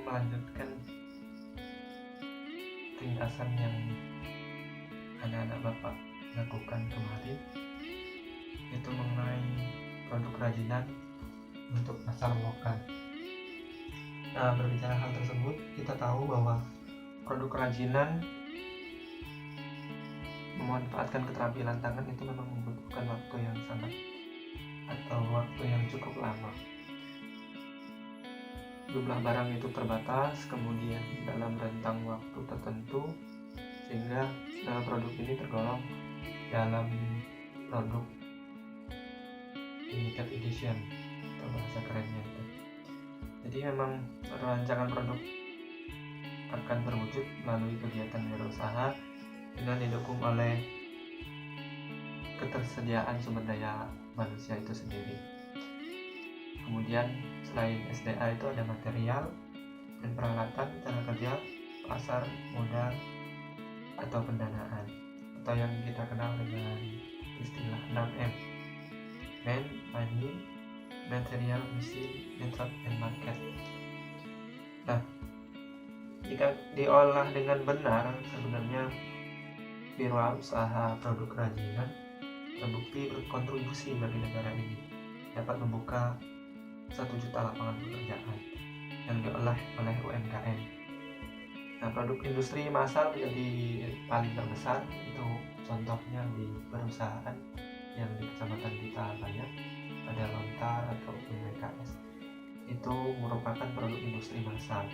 melanjutkan ringkasan yang anak-anak Bapak lakukan kemarin, itu mengenai produk kerajinan untuk pasar lokal. Nah, berbicara hal tersebut, kita tahu bahwa produk kerajinan memanfaatkan keterampilan tangan itu memang membutuhkan waktu yang sangat atau waktu yang cukup lama. Jumlah barang itu terbatas, kemudian dalam rentang waktu tertentu, sehingga produk ini tergolong dalam produk limited edition atau bahasa kerennya itu. Jadi memang rancangan produk akan terwujud melalui kegiatan wirausaha dengan didukung oleh ketersediaan sumber daya manusia itu sendiri. Kemudian selain SDA itu ada material dan peralatan, cara kerja, pasar, modal, atau pendanaan, atau yang kita kenal dengan istilah 6M: Man, Money, Material, Machine, Method, and Market. Nah, jika diolah dengan benar, sebenarnya wirausaha produk kerajinan terbukti berkontribusi bagi negara ini, dapat membuka 1 juta lapangan pekerjaan yang diolah oleh UMKM. Nah, produk industri massal menjadi paling terbesar, itu contohnya di perusahaan yang di Kecamatan kita banyak, ada Lontar atau WKS. Itu merupakan produk industri massal.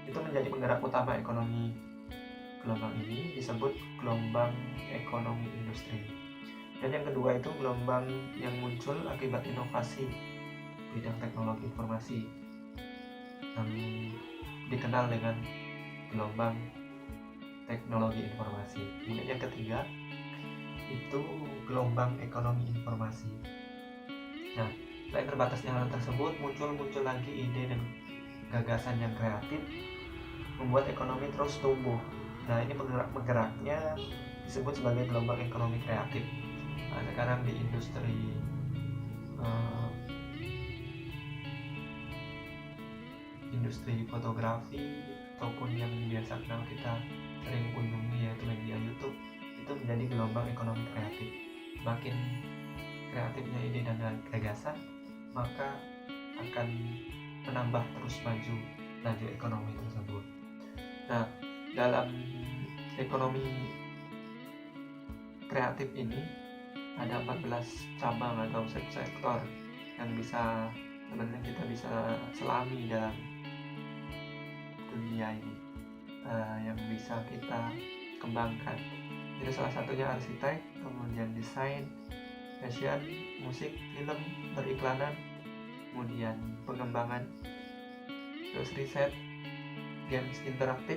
Itu menjadi penggerak utama ekonomi. Gelombang ini disebut gelombang ekonomi industri. Dan yang kedua itu gelombang yang muncul akibat inovasi bidang teknologi informasi yang dikenal dengan gelombang teknologi informasi. Kemudian yang ketiga itu gelombang ekonomi informasi. Nah, selain terbatasnya hal tersebut, muncul lagi ide dan gagasan yang kreatif membuat ekonomi terus tumbuh. Nah, ini penggeraknya disebut sebagai gelombang ekonomi kreatif. Nah, sekarang di industri fotografi ataupun yang biasa kenal kita sering kunjungi yaitu media YouTube, itu menjadi gelombang ekonomi kreatif. Makin kreatifnya ide dan gagasan, maka akan menambah terus laju ekonomi tersebut. Nah, dalam ekonomi kreatif ini ada 14 cabang atau sektor yang bisa sebenarnya kita bisa selami dalam dunia ini, yang bisa kita kembangkan. Jadi salah satunya arsitek, kemudian desain, fashion, musik, film, periklanan, kemudian pengembangan, terus riset, games interaktif,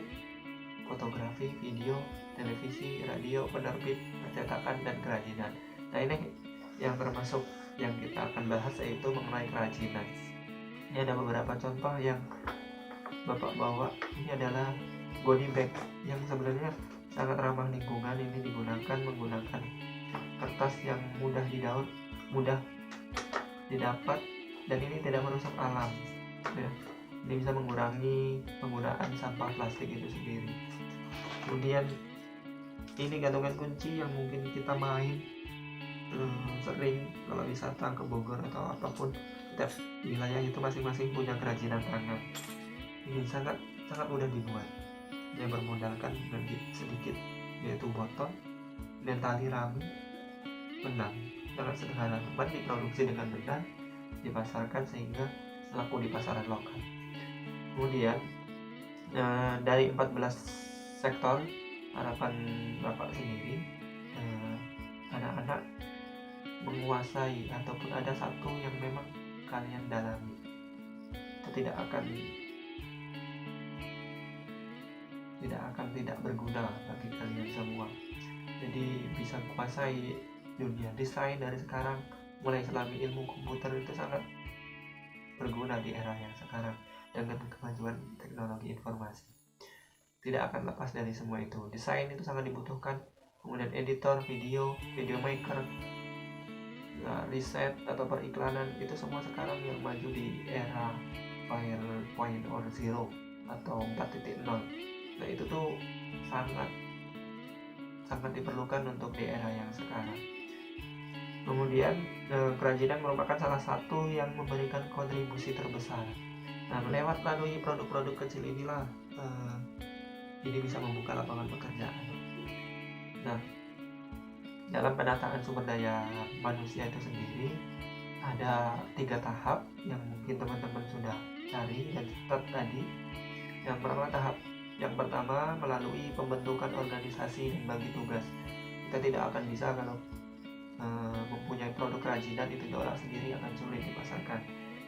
fotografi, video, televisi, radio, penerbit, percetakan, dan kerajinan. Nah, ini yang termasuk yang kita akan bahas, yaitu mengenai kerajinan. Ini ada beberapa contoh yang Bapak bawa. Ini adalah body bag yang sebenarnya sangat ramah lingkungan. Ini menggunakan kertas yang mudah didapat, dan ini tidak merusak alam. Ya, ini bisa mengurangi penggunaan sampah plastik itu sendiri. Kemudian ini gantungan kunci yang mungkin kita main sering kalau wisata ke Bogor atau apapun, setiap wilayah itu masing-masing punya kerajinan tangan. Ini sangat mudah dibuat. Dia bermodalkan sedikit, yaitu botol dan tali rami, benang. Sangat sederhana, tepat diproduksi dengan benar, dipasarkan sehingga laku di pasaran lokal. Kemudian dari 14 sektor, harapan Bapak sendiri, anak-anak menguasai ataupun ada satu yang memang kalian dalami, itu tidak akan tidak berguna bagi kalian semua. Jadi bisa kuasai dunia desain dari sekarang, mulai selami ilmu komputer itu sangat berguna di era yang sekarang dengan kemajuan teknologi informasi. Tidak akan lepas dari semua itu. Desain itu sangat dibutuhkan. Kemudian editor video maker, riset atau periklanan, itu semua sekarang yang maju di era 4.0 atau 4.0. Nah itu tuh sangat diperlukan untuk di era yang sekarang. Kemudian kerajinan merupakan salah satu yang memberikan kontribusi terbesar. Nah melalui produk-produk kecil inilah ini bisa membuka lapangan pekerjaan. Nah dalam penataan sumber daya manusia itu sendiri ada 3 tahap yang mungkin teman-teman sudah cari dan catat tadi. Yang pertama melalui pembentukan organisasi dan bagi tugas. Kita tidak akan bisa kalau mempunyai produk kerajinan itu diolah sendiri, akan sulit dipasarkan.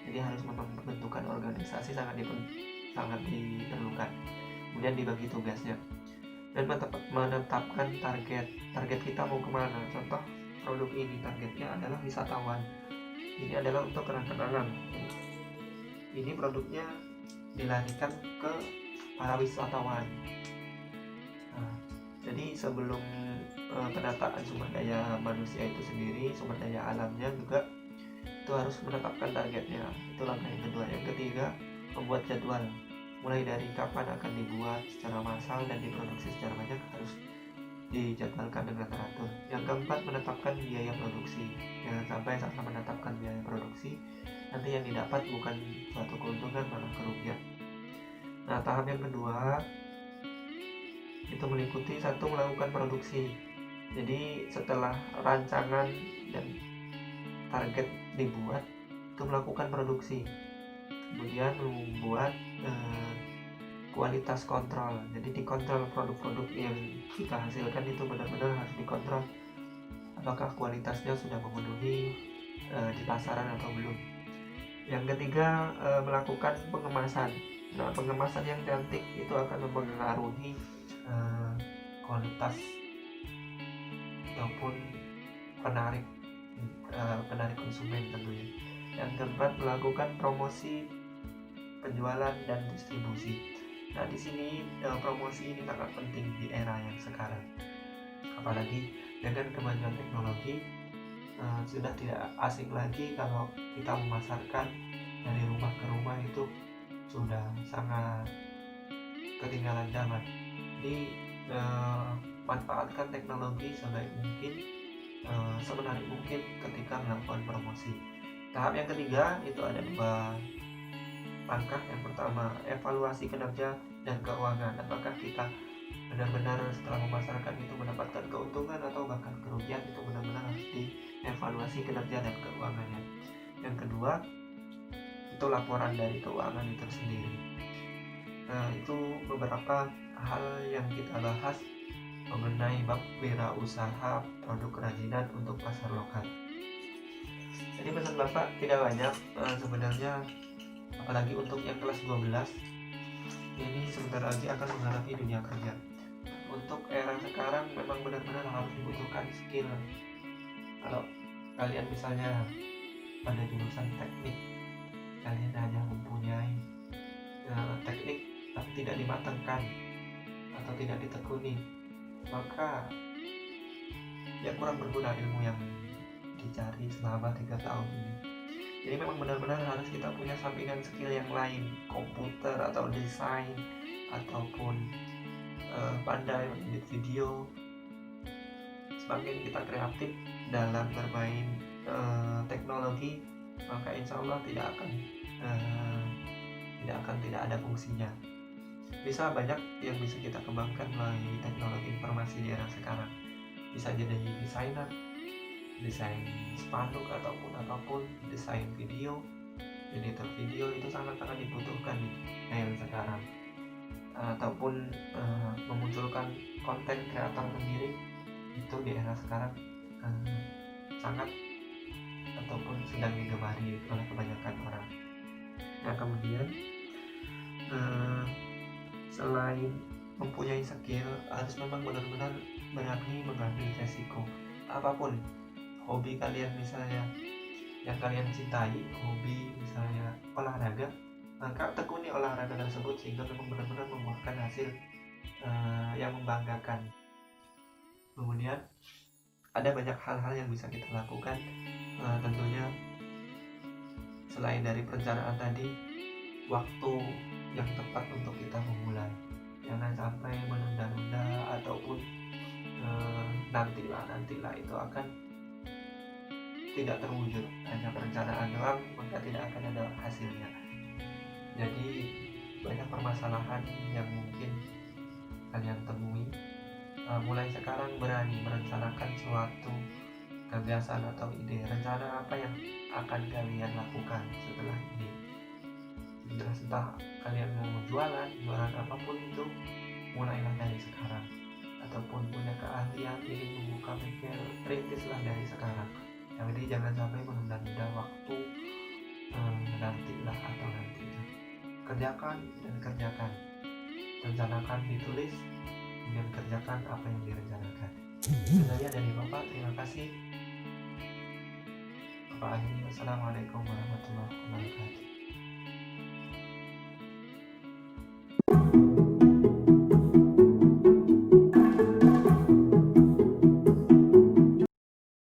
Jadi harus membentukkan organisasi sangat diperlukan. Kemudian dibagi tugasnya dan menetapkan target kita mau kemana. Contoh produk ini targetnya adalah wisatawan, ini adalah untuk kenang-kenangan, ini produknya dilarikan ke para wisatawan. Nah, jadi sebelum penataan sumber daya manusia itu sendiri, sumber daya alamnya juga itu harus menetapkan targetnya. Itu langkah yang kedua. Yang ketiga, membuat jadwal, mulai dari kapan akan dibuat secara massal dan diproduksi secara banyak harus dijadwalkan dengan teratur. Yang keempat, menetapkan biaya produksi. Jangan sampai saat menetapkan biaya produksi nanti yang didapat bukan suatu keuntungan malah kerugian. Nah tahap yang kedua itu meliputi satu, melakukan produksi. Jadi setelah rancangan dan target dibuat itu melakukan produksi, kemudian membuat kualitas kontrol. Jadi dikontrol produk-produk yang kita hasilkan itu benar-benar harus dikontrol apakah kualitasnya sudah memenuhi di pasaran atau belum. Yang ketiga, melakukan pengemasan. Nah pengemasan yang cantik itu akan mempengaruhi kualitas ataupun penarik konsumen tentunya. Yang keempat, melakukan promosi, penjualan dan distribusi. Nah di sini promosi ini sangat penting di era yang sekarang, apalagi dengan kemajuan teknologi. Sudah tidak asing lagi kalau kita memasarkan dari rumah ke rumah, itu sudah sangat ketinggalan zaman. Jadi manfaatkan teknologi sebaik mungkin, semenarik mungkin ketika melakukan promosi. Tahap yang ketiga itu ada 2 langkah. Yang pertama, evaluasi kinerja dan keuangan. Apakah kita benar-benar setelah memasarkan itu mendapatkan keuntungan atau bahkan kerugian, itu benar-benar harus dievaluasi kinerja dan keuangannya. Yang kedua, itu laporan dari keuangan itu sendiri. Nah itu beberapa hal yang kita bahas mengenai bab wirausaha produk kerajinan untuk pasar lokal. Jadi pesan Bapak tidak banyak sebenarnya, apalagi untuk yang kelas 12 ini sebentar lagi akan menghadapi dunia kerja. Untuk era sekarang memang benar-benar harus dibutuhkan skill. Kalau kalian misalnya pada jurusan teknik, kalian hanya mempunyai teknik tapi tidak dimatangkan atau tidak ditekuni, maka ya kurang berguna ilmu yang dicari selama 3 tahun ini. Jadi memang benar-benar harus kita punya sampingan skill yang lain, komputer atau desain ataupun pandai mengedit video. Semakin kita kreatif dalam bermain teknologi, maka insya Allah tidak ada fungsinya. Bisa banyak yang bisa kita kembangkan melalui teknologi informasi di era sekarang. Bisa jadi desainer, desain spanduk ataupun apapun, desain video, editor video, itu sangat-sangat dibutuhkan di era sekarang. Ataupun memunculkan konten kreator sendiri, itu di era sekarang sangat ataupun sedang digemari oleh kebanyakan orang. Nah kemudian selain mempunyai skill, harus memang benar-benar berani mengambil resiko. Apapun hobi kalian misalnya yang kalian cintai, hobi misalnya olahraga, maka tekuni olahraga tersebut sehingga memang benar-benar membuahkan hasil yang membanggakan. Kemudian ada banyak hal-hal yang bisa kita lakukan, tentunya selain dari perencanaan tadi, waktu yang tepat untuk kita memulai. Jangan sampai menunda-nunda ataupun nantilah itu akan tidak terwujud, hanya perencanaan doang, maka tidak akan ada hasilnya. Jadi banyak permasalahan yang mungkin kalian temui. Mulai sekarang berani merencanakan suatu gagasan atau ide, rencana apa yang akan kalian lakukan setelah ini. Entah kalian mau jualan apapun itu, mulailah dari sekarang. Ataupun punya keahlian ingin membuka bengkel, rintislah dari sekarang. Jadi jangan sampai menunda-nunda waktu, nantilah atau nantinya. Kerjakan dan kerjakan, rencanakan, ditulis, kemudian kerjakan apa yang direncanakan. Itu saja dari Bapak, terima kasih. Bapak akhiri, wassalamualaikum warahmatullahi wabarakatuh.